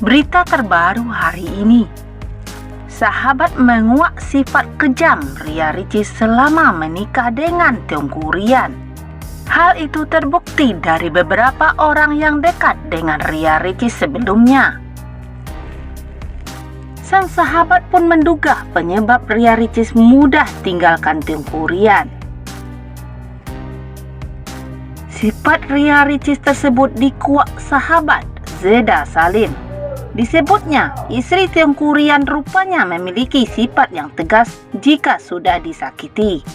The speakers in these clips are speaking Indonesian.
Berita terbaru hari ini. Sahabat menguak sifat kejam Ria Ricis selama menikah dengan Teuku Ryan. Hal itu terbukti dari beberapa orang yang dekat dengan Ria Ricis sebelumnya. Sang sahabat pun menduga penyebab Ria Ricis mudah tinggalkan Teuku Ryan. Sifat Ria Ricis tersebut dikuak sahabat Zeda Salim. Disebutnya, istri Teuku Ryan rupanya memiliki sifat yang tegas jika sudah disakiti.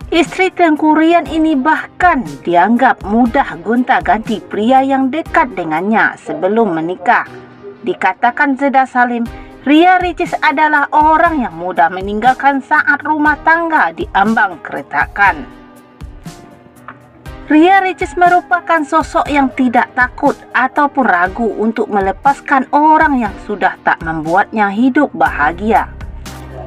Istri Teuku Ryan ini bahkan dianggap mudah gonta-ganti pria yang dekat dengannya sebelum menikah. Dikatakan Zeda Salim, Ria Ricis adalah orang yang mudah meninggalkan saat rumah tangga diambang keretakan. Ria Ricis merupakan sosok yang tidak takut ataupun ragu untuk melepaskan orang yang sudah tak membuatnya hidup bahagia.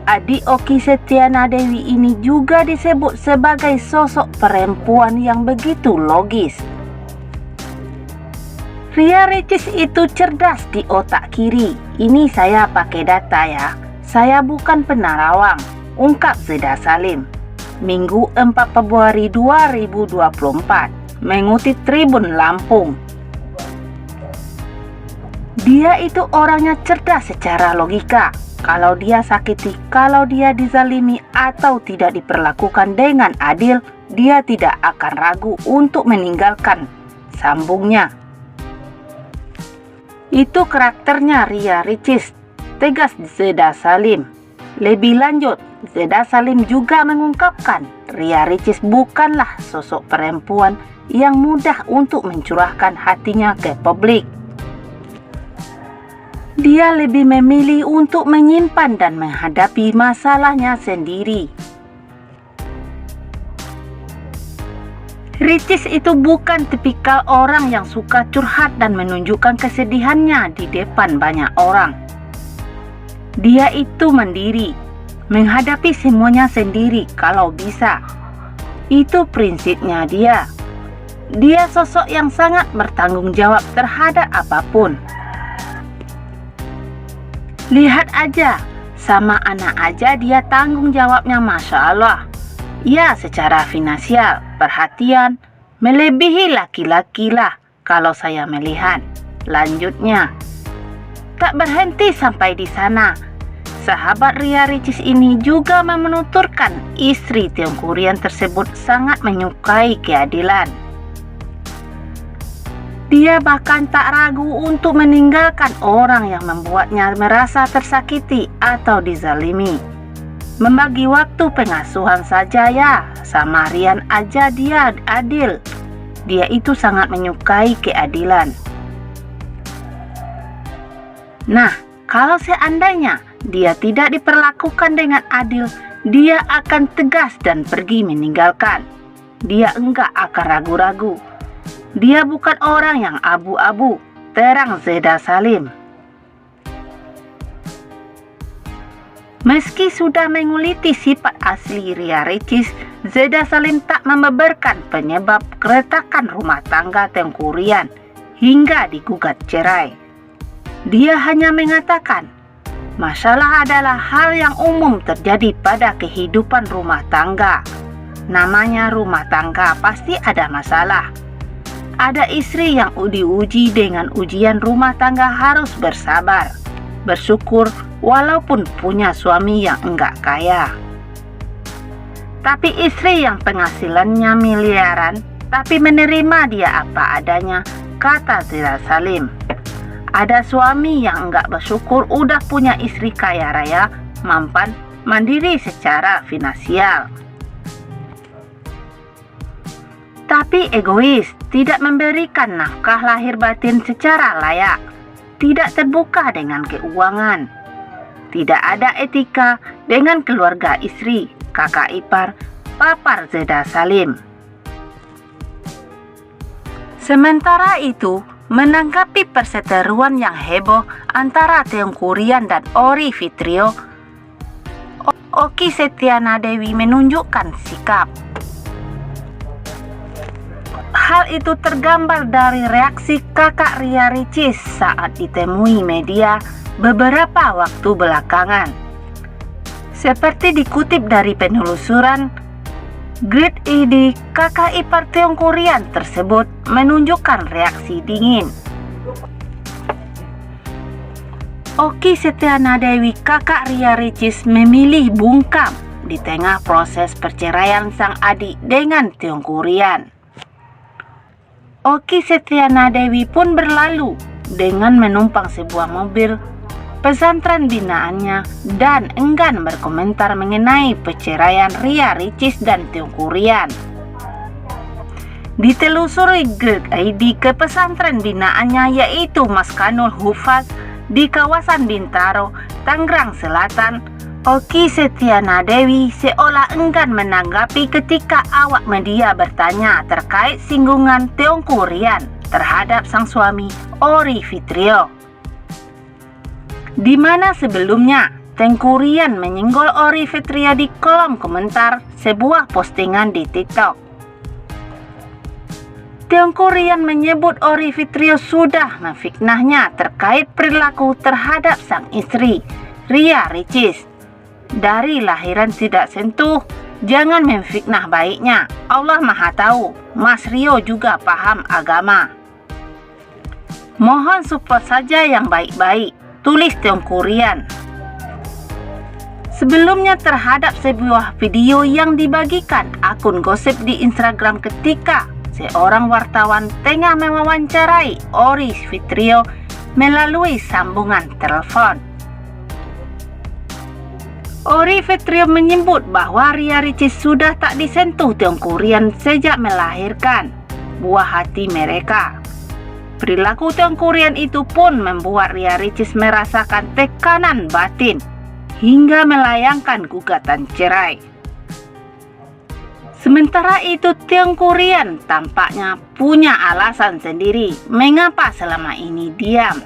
Adik Okky Setiana Dewi ini juga disebut sebagai sosok perempuan yang begitu logis. Ria Ricis itu cerdas di otak kiri. Ini saya pakai data ya. Saya bukan penerawang, ungkap Zeda Salim. Minggu 4 Februari 2024, mengutip Tribun Lampung. Dia itu orangnya cerdas secara logika. Kalau dia sakiti, kalau dia dizalimi atau tidak diperlakukan dengan adil, dia tidak akan ragu untuk meninggalkan, sambungnya. Itu karakternya Ria Ricis, tegas Zeda Salim. Lebih lanjut, Zeda Salim juga mengungkapkan Ria Ricis bukanlah sosok perempuan yang mudah untuk mencurahkan hatinya ke publik. Dia lebih memilih untuk menyimpan dan menghadapi masalahnya sendiri. Ricis itu bukan tipikal orang yang suka curhat dan menunjukkan kesedihannya di depan banyak orang. Dia itu mandiri, menghadapi semuanya sendiri kalau bisa. Itu prinsipnya dia. Dia sosok yang sangat bertanggung jawab terhadap apapun. Lihat aja, sama anak aja dia tanggung jawabnya, Masya Allah. Ya, secara finansial, perhatian, melebihi laki-laki lah kalau saya melihat. Lanjutnya, tak berhenti sampai di sana. Sahabat Ria Ricis ini juga menuturkan istri Teuku Ryan tersebut sangat menyukai keadilan. Dia bahkan tak ragu untuk meninggalkan orang yang membuatnya merasa tersakiti atau dizalimi. Membagi waktu pengasuhan saja ya, sama Ryan aja dia adil. Dia itu sangat menyukai keadilan. Nah, kalau seandainya dia tidak diperlakukan dengan adil, dia akan tegas dan pergi meninggalkan. Dia enggak akan ragu-ragu. Dia bukan orang yang abu-abu, terang Zeda Salim. Meski sudah menguliti sifat asli Ria Ricis, Zeda Salim tak membeberkan penyebab keretakan rumah tangga Teuku Ryan hingga digugat cerai. Dia hanya mengatakan, masalah adalah hal yang umum terjadi pada kehidupan rumah tangga. Namanya rumah tangga pasti ada masalah. Ada istri yang diuji dengan ujian rumah tangga harus bersabar, bersyukur walaupun punya suami yang enggak kaya. Tapi istri yang penghasilannya miliaran, tapi menerima dia apa adanya, kata Zeda Salim. Ada suami yang enggak bersyukur udah punya istri kaya raya, mampan, mandiri secara finansial. Tapi egois, tidak memberikan nafkah lahir batin secara layak, tidak terbuka dengan keuangan, tidak ada etika dengan keluarga istri, kakak ipar, papar Zeda Salim. Sementara itu, menanggapi perseteruan yang heboh antara Teuku Ryan dan Ori Fitrio, Okky Setiana Dewi menunjukkan sikap. Hal itu tergambar dari reaksi kakak Ria Ricis saat ditemui media beberapa waktu belakangan. Seperti dikutip dari penelusuran, Grid ID kakak ipar Teuku Ryan tersebut menunjukkan reaksi dingin. Okky Setiana Dewi kakak Ria Ricis memilih bungkam di tengah proses perceraian sang adik dengan Teuku Ryan. Okky Setiana Dewi pun berlalu dengan menumpang sebuah mobil pesantren binaannya dan enggan berkomentar mengenai perceraian Ria Ricis dan Teuku Ryan. Ditelusuri Grid ID ke pesantren binaannya yaitu Maskanul Hufaz di kawasan Bintaro, Tangerang Selatan, Okky Setiana Dewi seolah enggan menanggapi ketika awak media bertanya terkait singgungan Teuku Ryan terhadap sang suami Ory Fitrio. Di mana sebelumnya Teuku Ryan menyenggol Ory Fitrio di kolom komentar sebuah postingan di TikTok. Teuku Ryan menyebut Ory Fitrio sudah memfitnahnya terkait perilaku terhadap sang istri, Ria Ricis. Dari lahiran tidak sentuh, jangan memfitnah baiknya. Allah Maha Tahu, Mas Rio juga paham agama. Mohon support saja yang baik-baik, tulis Teuku Ryan. Sebelumnya terhadap sebuah video yang dibagikan akun gosip di Instagram ketika seorang wartawan tengah mewawancarai Ory Fitrio melalui sambungan telepon. Ory Fitrio menyebut bahwa Ria Ricis sudah tak disentuh Teuku Ryan sejak melahirkan buah hati mereka. Perilaku Teuku Ryan itu pun membuat Ria Ricis merasakan tekanan batin hingga melayangkan gugatan cerai. Sementara itu Teuku Ryan tampaknya punya alasan sendiri mengapa selama ini diam.